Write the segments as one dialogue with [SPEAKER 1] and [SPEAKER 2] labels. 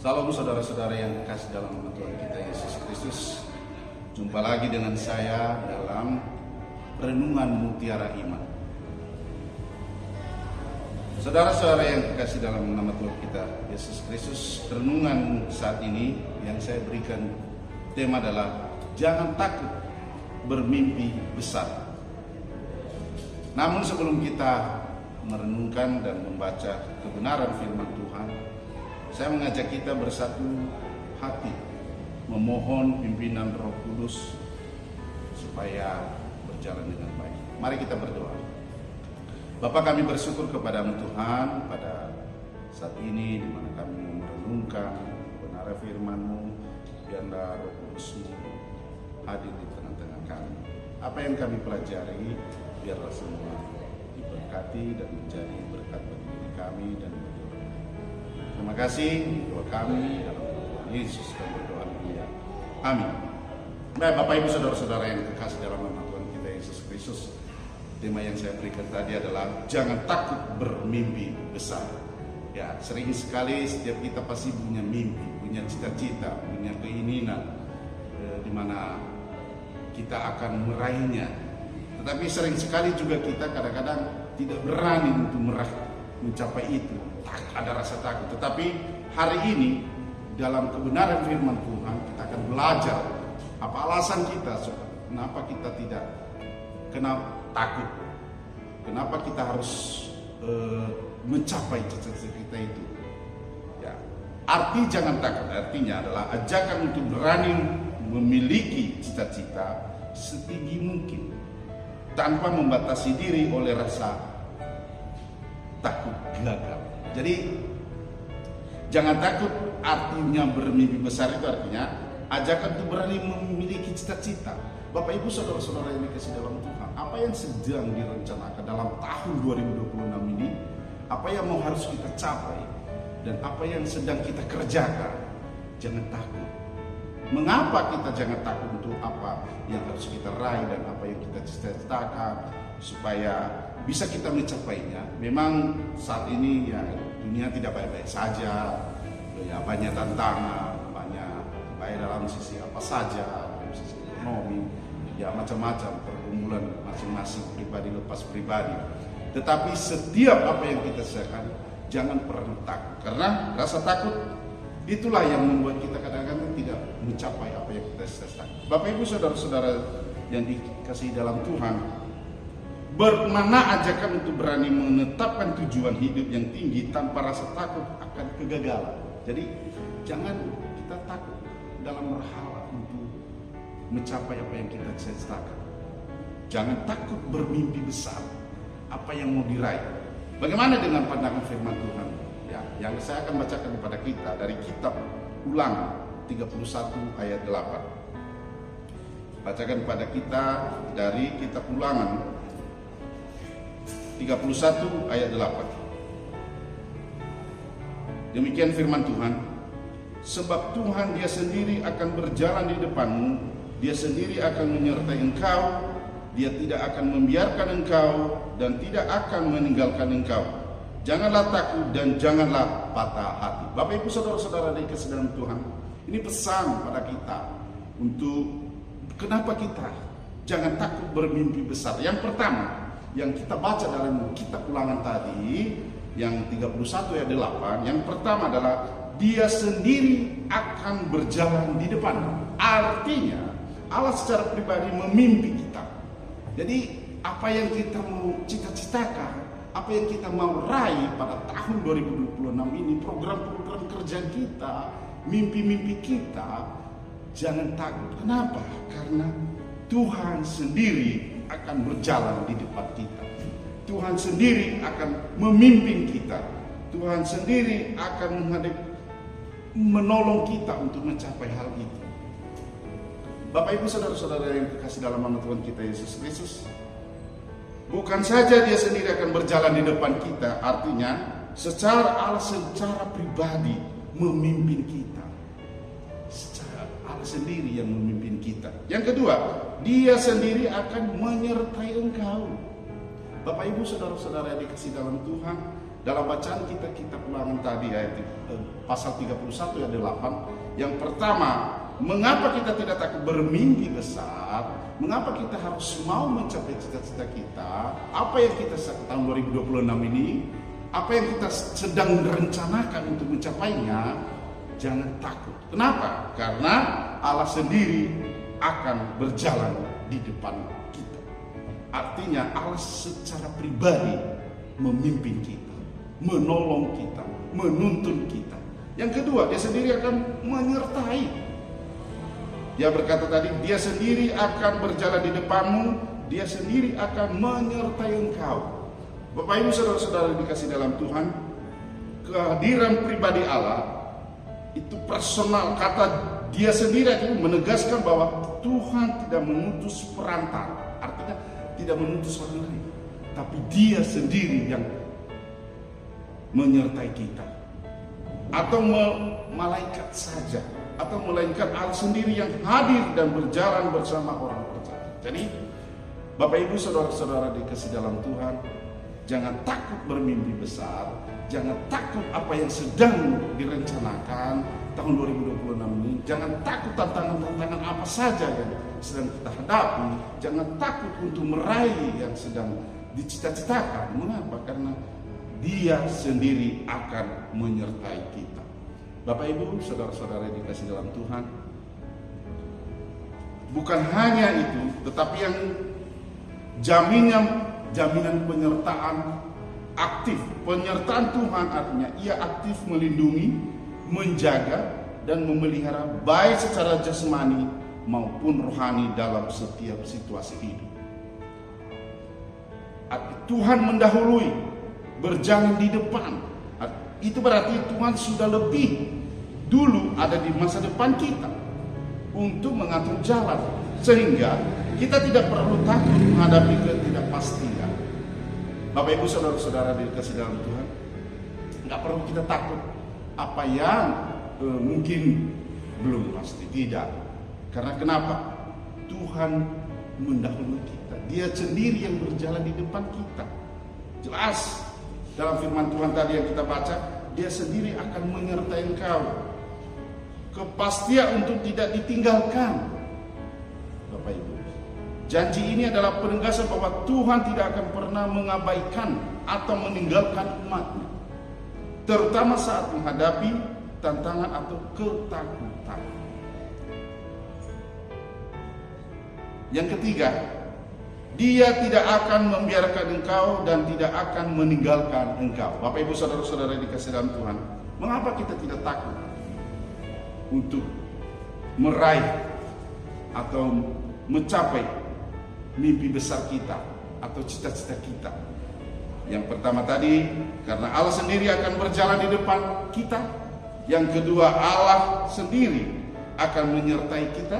[SPEAKER 1] Salam saudara-saudara yang kekasih dalam nama Tuhan kita Yesus Kristus. Jumpa lagi dengan saya dalam Renungan Mutiara Iman. Saudara-saudara yang kekasih dalam nama Tuhan kita Yesus Kristus, renungan saat ini yang saya berikan tema adalah jangan takut bermimpi besar. Namun sebelum kita merenungkan dan membaca kebenaran firman Tuhan, saya mengajak kita bersatu hati memohon pimpinan Roh Kudus supaya berjalan dengan baik. Mari kita berdoa. Bapa, kami bersyukur kepadamu Tuhan pada saat ini di mana kami merenungkan kebenaran firman-Mu. Biarlah Roh Kudus-Mu hadir di tengah-tengah kami. Apa yang kami pelajari biarlah semua diberkati dan menjadi berkat bagi diri kami dan bagi orang lain. Terima kasih doa kami dalam nama Tuhan Yesus kami berdoa. Amin. Baik Bapak Ibu saudara-saudara yang kekasih dalam nama Tuhan kita Yesus Kristus, tema yang saya berikan tadi adalah jangan takut bermimpi besar. Ya, sering sekali setiap kita pasti punya mimpi, punya cita-cita, punya keinginan di mana kita akan meraihnya. Tetapi sering sekali juga kita kadang-kadang tidak berani untuk mencapai itu. Ada rasa takut. Tetapi hari ini dalam kebenaran firman Tuhan kita akan belajar apa alasan kita, kenapa kita tidak takut, kenapa kita harus mencapai cita-cita kita itu. Ya, arti jangan takut artinya adalah ajakan untuk berani memiliki cita-cita setinggi mungkin tanpa membatasi diri oleh rasa takut gagal. Jadi jangan takut artinya bermimpi besar itu artinya ajakan untuk berani memiliki cita-cita. Bapak Ibu saudara-saudara yang dikasih dalam Tuhan, apa yang sedang direncanakan dalam tahun 2026 ini, apa yang mau harus kita capai dan apa yang sedang kita kerjakan, jangan takut. Mengapa kita jangan takut untuk apa yang harus kita raih dan apa yang kita cita-citakan supaya bisa kita mencapainya? Memang saat ini ya dunia tidak baik-baik saja, ya banyak tantangan, banyak baik dalam sisi apa saja, dalam sisi ekonomi, ya macam-macam pergumulan masing-masing pribadi lepas pribadi. Tetapi setiap apa yang kita siapkan jangan pernah takut, karena rasa takut itulah yang membuat kita kadang-kadang tidak mencapai apa yang kita cita-citakan. Bapak Ibu saudara-saudara yang dikasihi dalam Tuhan, bermana ajakan untuk berani menetapkan tujuan hidup yang tinggi tanpa rasa takut akan kegagalan. Jadi jangan kita takut dalam berharap untuk mencapai apa yang kita cita-citakan. Jangan takut bermimpi besar apa yang mau diraih. Bagaimana dengan pandangan firman Tuhan? Ya, yang saya akan bacakan kepada kita dari kitab Ulangan 31 ayat 8. Bacakan kepada kita dari kitab Ulangan 31 ayat 8. Demikian firman Tuhan. Sebab Tuhan dia sendiri akan berjalan di depanmu, dia sendiri akan menyertai engkau, dia tidak akan membiarkan engkau dan tidak akan meninggalkan engkau. Janganlah takut dan janganlah patah hati. Bapak Ibu saudara-saudara dikasihi dalam Tuhan, ini pesan pada kita untuk kenapa kita jangan takut bermimpi besar. Yang pertama yang kita baca dalam kitab Ulangan tadi yang 31 ayat 8, yang pertama adalah dia sendiri akan berjalan di depan. Artinya Allah secara pribadi memimpi kita. Jadi apa yang kita mau cita-citakan, apa yang kita mau raih pada tahun 2026 ini, program-program kerja kita, mimpi-mimpi kita, jangan takut. Kenapa? Karena Tuhan sendiri akan berjalan di depan kita. Tuhan sendiri akan memimpin kita. Tuhan sendiri akan menolong kita untuk mencapai hal itu. Bapak Ibu saudara-saudara yang dikasihi dalam nama Tuhan kita Yesus Kristus, bukan saja dia sendiri akan berjalan di depan kita, artinya secara pribadi memimpin kita. Secara Allah sendiri yang memimpin kita. Yang kedua, dia sendiri akan menyertai engkau. Bapak Ibu saudara-saudara yang dikasihi dalam Tuhan, dalam bacaan kita kitab Ulangan tadi ayat pasal 31 ayat 8, yang pertama, mengapa kita tidak takut bermimpi besar? Mengapa kita harus mau mencapai cita-cita kita? Apa yang kita tahun 2026 ini, apa yang kita sedang rencanakan untuk mencapainya? Jangan takut. Kenapa? Karena Allah sendiri akan berjalan di depan kita. Artinya Allah secara pribadi memimpin kita, menolong kita, menuntun kita. Yang kedua, dia sendiri akan menyertai. Dia berkata tadi, dia sendiri akan berjalan di depanmu, dia sendiri akan menyertai engkau. Bapak Ibu saudara-saudara dikasih dalam Tuhan, kehadiran pribadi Allah itu personal. Kata dia sendiri itu menegaskan bahwa Tuhan tidak mengutus perantara, artinya tidak mengutus orang lain, tapi dia sendiri yang menyertai kita. Atau malaikat saja, atau melainkan Allah sendiri yang hadir dan berjalan bersama orang percaya. Jadi Bapak Ibu saudara-saudara dikasih dalam Tuhan, jangan takut bermimpi besar, jangan takut apa yang sedang direncanakan tahun 2026 ini, jangan takut tantangan-tantangan apa saja yang sedang kita hadapi, jangan takut untuk meraih yang sedang dicita-citakan. Mengapa? Karena dia sendiri akan menyertai kita. Bapak Ibu, saudara-saudara yang dikasih dalam Tuhan, bukan hanya itu, tetapi yang jaminan penyertaan aktif. Penyertaan Tuhan artinya ia aktif melindungi, menjaga, dan memelihara baik secara jasmani maupun rohani dalam setiap situasi hidup. Tuhan mendahului, berjalan di depan. Itu berarti Tuhan sudah lebih dulu ada di masa depan kita untuk mengatur jalan, sehingga kita tidak perlu takut menghadapi ketidakpastian. Bapak Ibu saudara-saudara dikasih dalam Tuhan, nggak perlu kita takut apa yang mungkin belum pasti, tidak. Karena kenapa? Tuhan mendahului kita, dia sendiri yang berjalan di depan kita. Jelas dalam firman Tuhan tadi yang kita baca, dia sendiri akan menyertai engkau. Kepastian untuk tidak ditinggalkan. Bapak Ibu, janji ini adalah penegasan bahwa Tuhan tidak akan pernah mengabaikan atau meninggalkan umatnya, terutama saat menghadapi tantangan atau ketakutan. Yang ketiga, dia tidak akan membiarkan engkau dan tidak akan meninggalkan engkau. Bapak Ibu saudara-saudara dikasih dalam Tuhan, mengapa kita tidak takut untuk meraih atau mencapai mimpi besar kita atau cita-cita kita? Yang pertama tadi, karena Allah sendiri akan berjalan di depan kita. Yang kedua, Allah sendiri akan menyertai kita.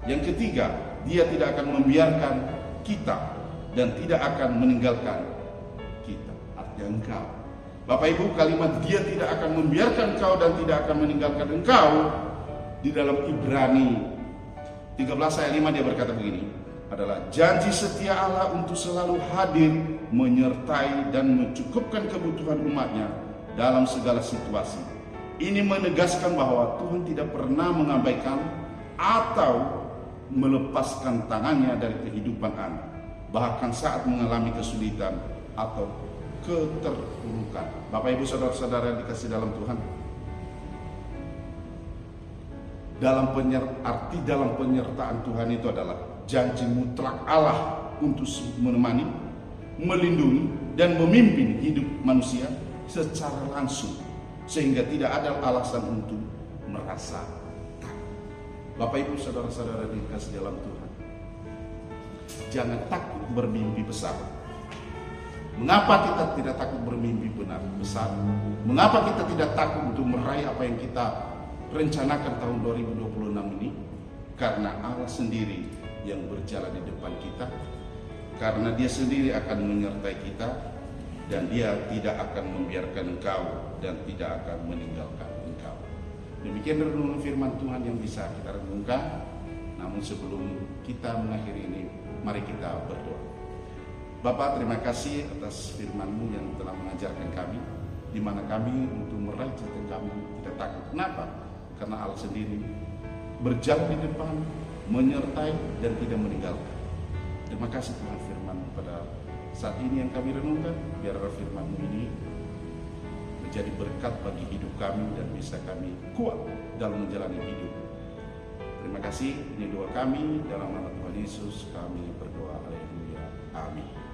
[SPEAKER 1] Yang ketiga, dia tidak akan membiarkan kita dan tidak akan meninggalkan kita, artinya engkau. Bapak Ibu, kalimat dia tidak akan membiarkan engkau dan tidak akan meninggalkan engkau di dalam Ibrani 13 ayat 5 dia berkata begini, adalah janji setia Allah untuk selalu hadir, menyertai dan mencukupkan kebutuhan umatnya dalam segala situasi. Ini menegaskan bahwa Tuhan tidak pernah mengabaikan atau melepaskan tangannya dari kehidupan Anda, bahkan saat mengalami kesulitan atau keterpurukan. Bapak Ibu saudara-saudara yang dikasih dalam Tuhan, dalam penyertaan Tuhan itu adalah janji mutlak Allah untuk menemani, melindungi, dan memimpin hidup manusia secara langsung, sehingga tidak ada alasan untuk merasa takut. Bapak Ibu saudara-saudara dikasih dalam Tuhan, jangan takut bermimpi besar. Mengapa kita tidak takut bermimpi besar? Mengapa kita tidak takut untuk meraih apa yang kita rencanakan tahun 2026 ini? Karena Allah sendiri yang berjalan di depan kita, karena dia sendiri akan menyertai kita, dan dia tidak akan membiarkan engkau dan tidak akan meninggalkan engkau. Demikian renungan firman Tuhan yang bisa kita renungkan. Namun sebelum kita mengakhiri ini, mari kita berdoa. Bapa, terima kasih atas firman-Mu yang telah mengajarkan kami, di mana kami untuk meraih cita kami tidak takut. Kenapa? Karena Allah sendiri berjalan di depan, menyertai dan tidak meninggalkan. Terima kasih Tuhan firman pada saat ini yang kami renungkan. Biarlah firman-Mu ini menjadi berkat bagi hidup kami dan bisa kami kuat dalam menjalani hidup. Terima kasih, ini doa kami dalam nama Tuhan Yesus kami berdoa. Haleluya. Amin.